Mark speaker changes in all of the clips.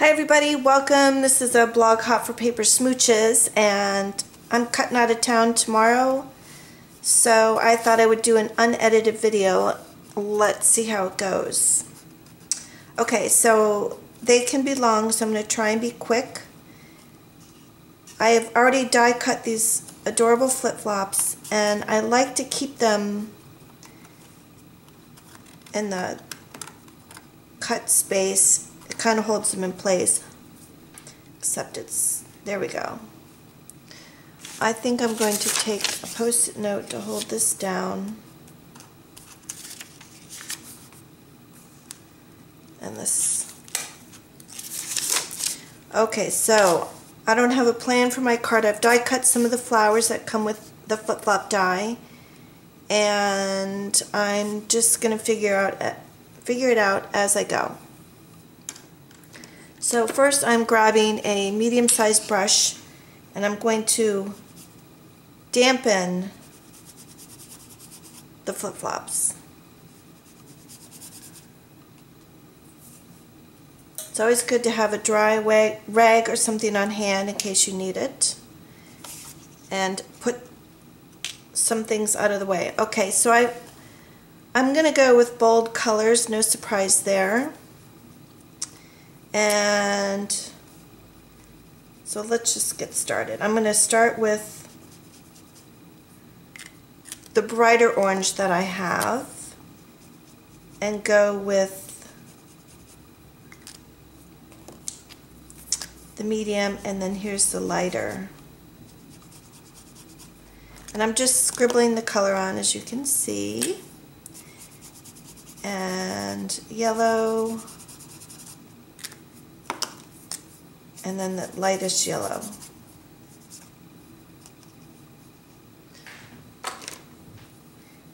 Speaker 1: Hi everybody, welcome. This is a blog Hot for Paper Smooches, and I'm cutting out of town tomorrow, so I thought I would do an unedited video. Let's see how it goes. Okay, so they can be long, so I'm going to try and be quick. I have already die cut these adorable flip-flops, and I like to keep them in the cut space. It kind of holds them in place, except there we go. I think I'm going to take a post-it note to hold this down, and this. Okay, so I don't have a plan for my card. I've die cut some of the flowers that come with the flip-flop die, and I'm just going to figure it out as I go. So first I'm grabbing a medium-sized brush, and I'm going to dampen the flip-flops. It's always good to have a dry rag or something on hand in case you need it, and put some things out of the way. Okay, so I'm going to go with bold colors, no surprise there. And so let's just get started. I'm going to start with the brighter orange that I have and go with the medium, and then here's the lighter. And I'm just scribbling the color on, as you can see. And yellow. And then the lightest yellow.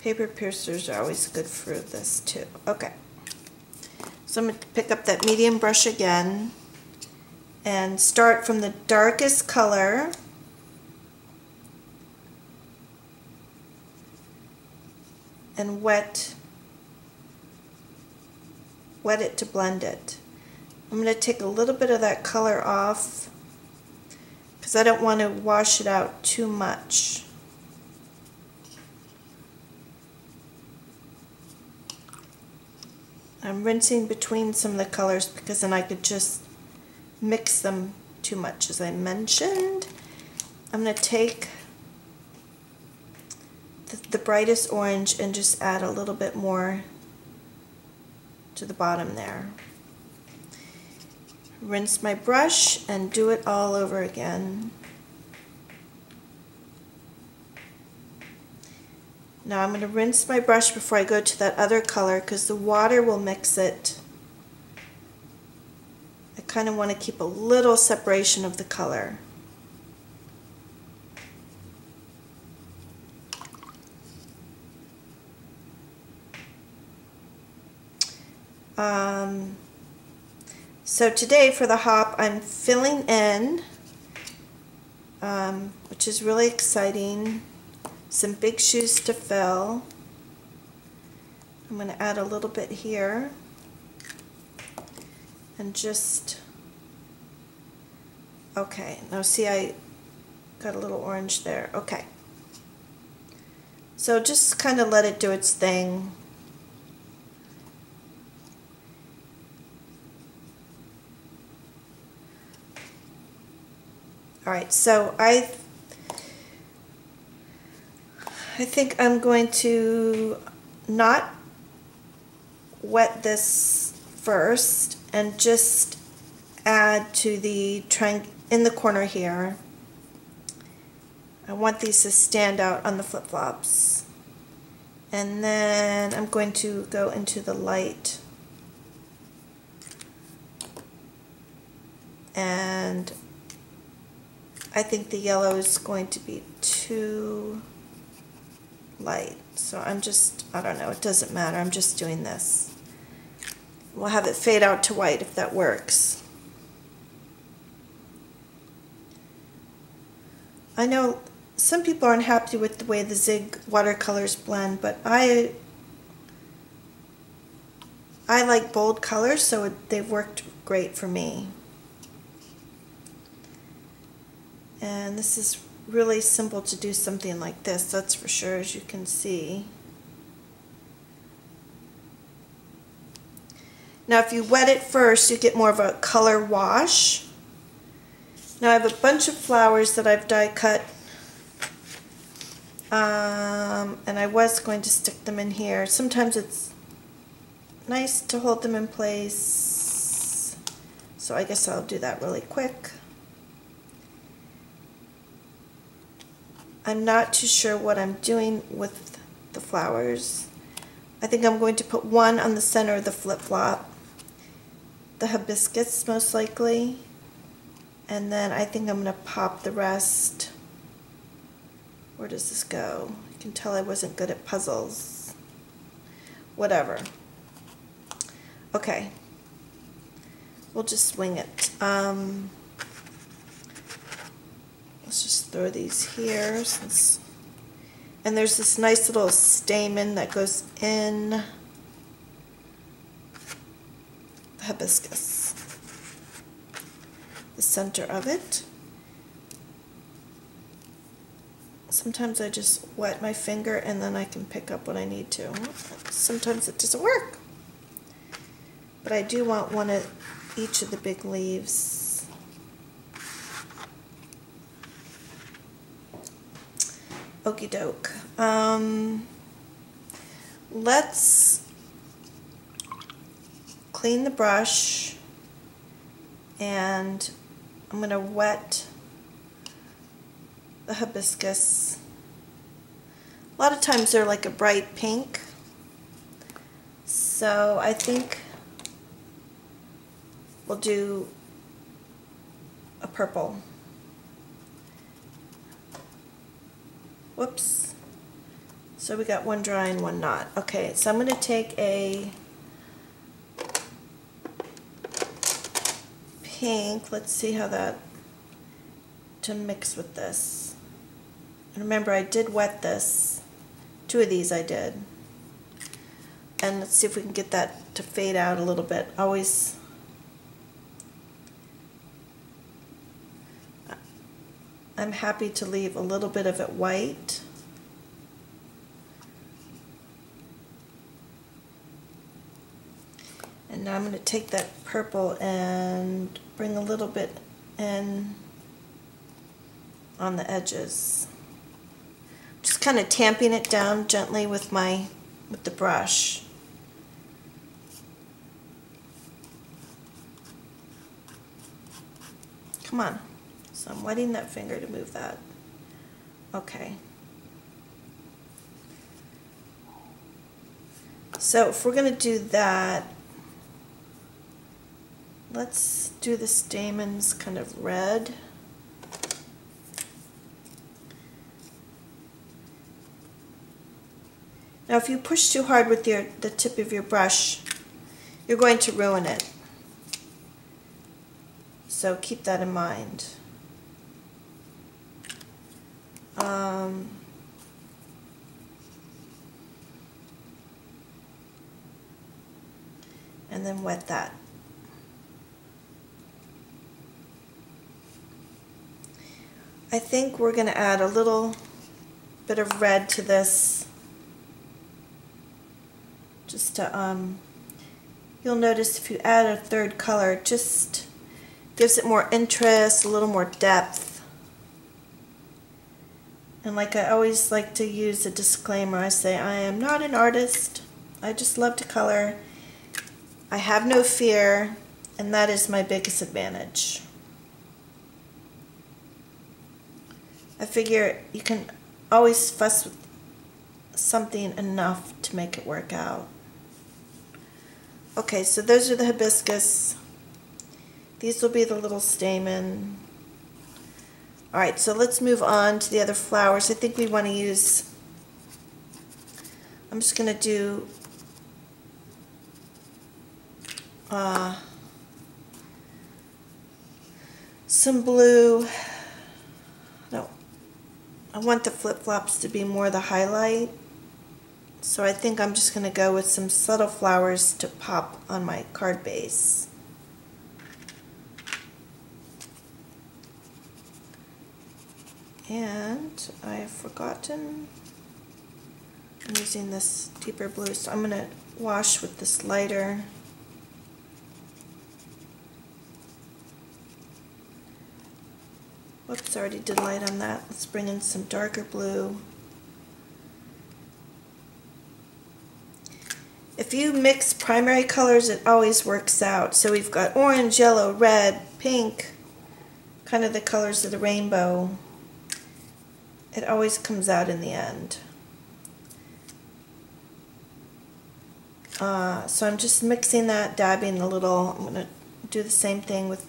Speaker 1: Paper piercers are always good for this too. Okay. So I'm going to pick up that medium brush again and start from the darkest color and wet it to blend it. I'm going to take a little bit of that color off because I don't want to wash it out too much. I'm rinsing between some of the colors because then I could just mix them too much, as I mentioned. I'm going to take the brightest orange and just add a little bit more to the bottom there. Rinse my brush and do it all over again. Now I'm going to rinse my brush before I go to that other color because the water will mix it. I kind of want to keep a little separation of the color. So today for the hop, I'm filling in, which is really exciting, some big shoes to fill. I'm going to add a little bit here and just, okay, now see I got a little orange there. Okay. So just kind of let it do its thing. Alright, so I think I'm going to not wet this first and just add to the triangle in the corner here. I want these to stand out on the flip-flops. And then I'm going to go into the light. And I think the yellow is going to be too light, so I don't know, it doesn't matter, I'm just doing this. We'll have it fade out to white if that works. I know some people aren't happy with the way the Zig watercolors blend, but I like bold colors, so they've worked great for me. And this is really simple to do something like this, that's for sure, as you can see. Now if you wet it first, you get more of a color wash. Now I have a bunch of flowers that I've die cut, and I was going to stick them in here. Sometimes it's nice to hold them in place, so I guess I'll do that really quick. I'm not too sure what I'm doing with the flowers. I think I'm going to put one on the center of the flip-flop, the hibiscus most likely, and then I think I'm going to pop the rest. Where does this go? You can tell I wasn't good at puzzles. Whatever. Okay. We'll just wing it. Let's just throw these here. And there's this nice little stamen that goes in the hibiscus, the center of it. Sometimes I just wet my finger and then I can pick up what I need to. Sometimes it doesn't work. But I do want one of each of the big leaves. Okie doke. Let's clean the brush, and I'm going to wet the hibiscus. A lot of times they're like a bright pink, so I think we'll do a purple. Whoops. So we got one dry and one not. Okay, so I'm going to take a pink. Let's see how that to mix with this. And remember, I did wet this. Two of these I did. And let's see if we can get that to fade out a little bit. Always. I'm happy to leave a little bit of it white. And now I'm going to take that purple and bring a little bit in on the edges. Just kind of tamping it down gently with the brush. Come on. So I'm wetting that finger to move that. Okay. So if we're going to do that, let's do the stamens kind of red. Now if you push too hard with the tip of your brush, you're going to ruin it. So keep that in mind. And then wet that. I think we're going to add a little bit of red to this, just to, you'll notice if you add a third color, it just gives it more interest, a little more depth. And like I always like to use a disclaimer, I say I am not an artist, I just love to color. I have no fear, and that is my biggest advantage. I figure you can always fuss with something enough to make it work out. Okay, so those are the hibiscus. These will be the little stamen. Alright, so let's move on to the other flowers. I think we want to use, I'm just going to do some blue. No, I want the flip-flops to be more the highlight. So I think I'm just going to go with some subtle flowers to pop on my card base. And I have forgotten, I'm using this deeper blue, so I'm going to wash with this lighter. Whoops, I already did light on that. Let's bring in some darker blue. If you mix primary colors, it always works out. So we've got orange, yellow, red, pink, kind of the colors of the rainbow. It always comes out in the end. So I'm just mixing that, dabbing a little. I'm going to do the same thing with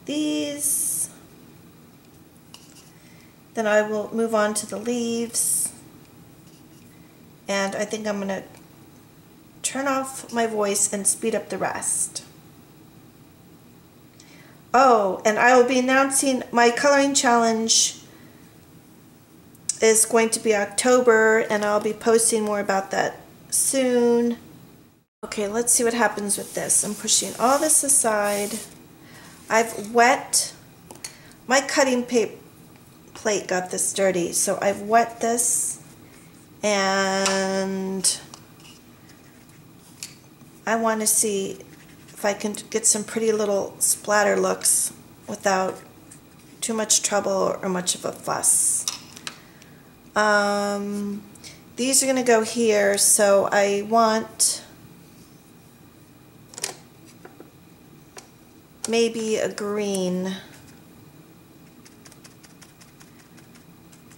Speaker 1: these. Then I will move on to the leaves. And I think I'm going to turn off my voice and speed up the rest. Oh, and I will be announcing my coloring challenge is going to be October, and I'll be posting more about that soon. Okay, let's see what happens with this. I'm pushing all this aside. I've wet, my cutting plate got this dirty, so I've wet this, and I want to see if I can get some pretty little splatter looks without too much trouble or much of a fuss. These are going to go here, so I want maybe a green.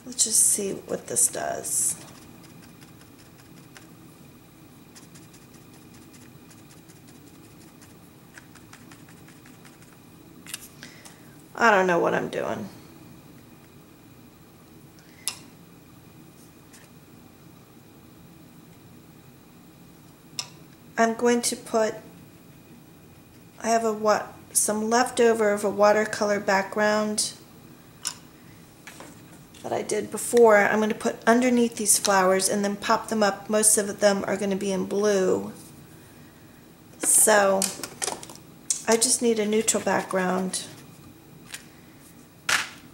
Speaker 1: Let's just see what this does. I don't know what I'm doing. I'm going to put, I have some leftover of a watercolor background that I did before. I'm going to put underneath these flowers and then pop them up. Most of them are going to be in blue. So I just need a neutral background.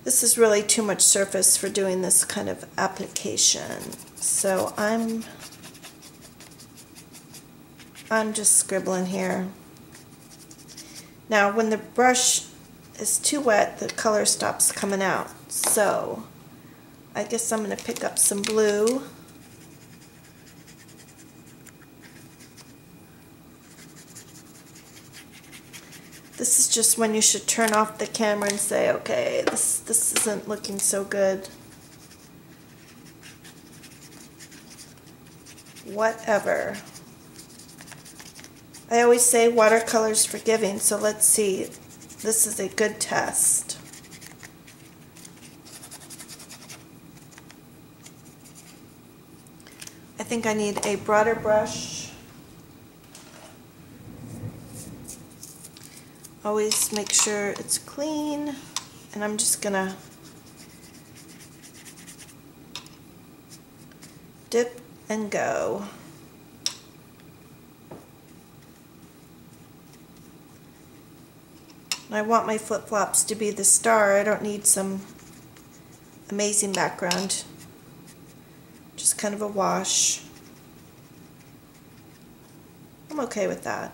Speaker 1: This is really too much surface for doing this kind of application. So I'm just scribbling here. Now when the brush is too wet, the color stops coming out. So I guess I'm going to pick up some blue. This is just when you should turn off the camera and say, okay, this isn't looking so good. Whatever. I always say watercolor's forgiving, so let's see. This is a good test. I think I need a broader brush. Always make sure it's clean, and I'm just gonna dip and go. I want my flip-flops to be the star. I don't need some amazing background. Just kind of a wash. I'm okay with that.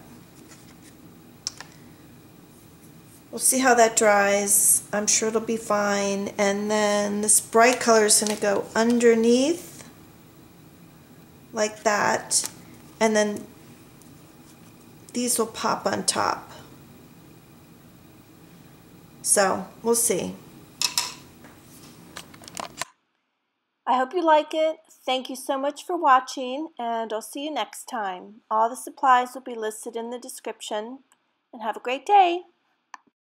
Speaker 1: We'll see how that dries. I'm sure it'll be fine. And then this bright color is going to go underneath like that. And then these will pop on top. So we'll see. I hope you like it. Thank you so much for watching, and I'll see you next time. All the supplies will be listed in the description, and have a great day.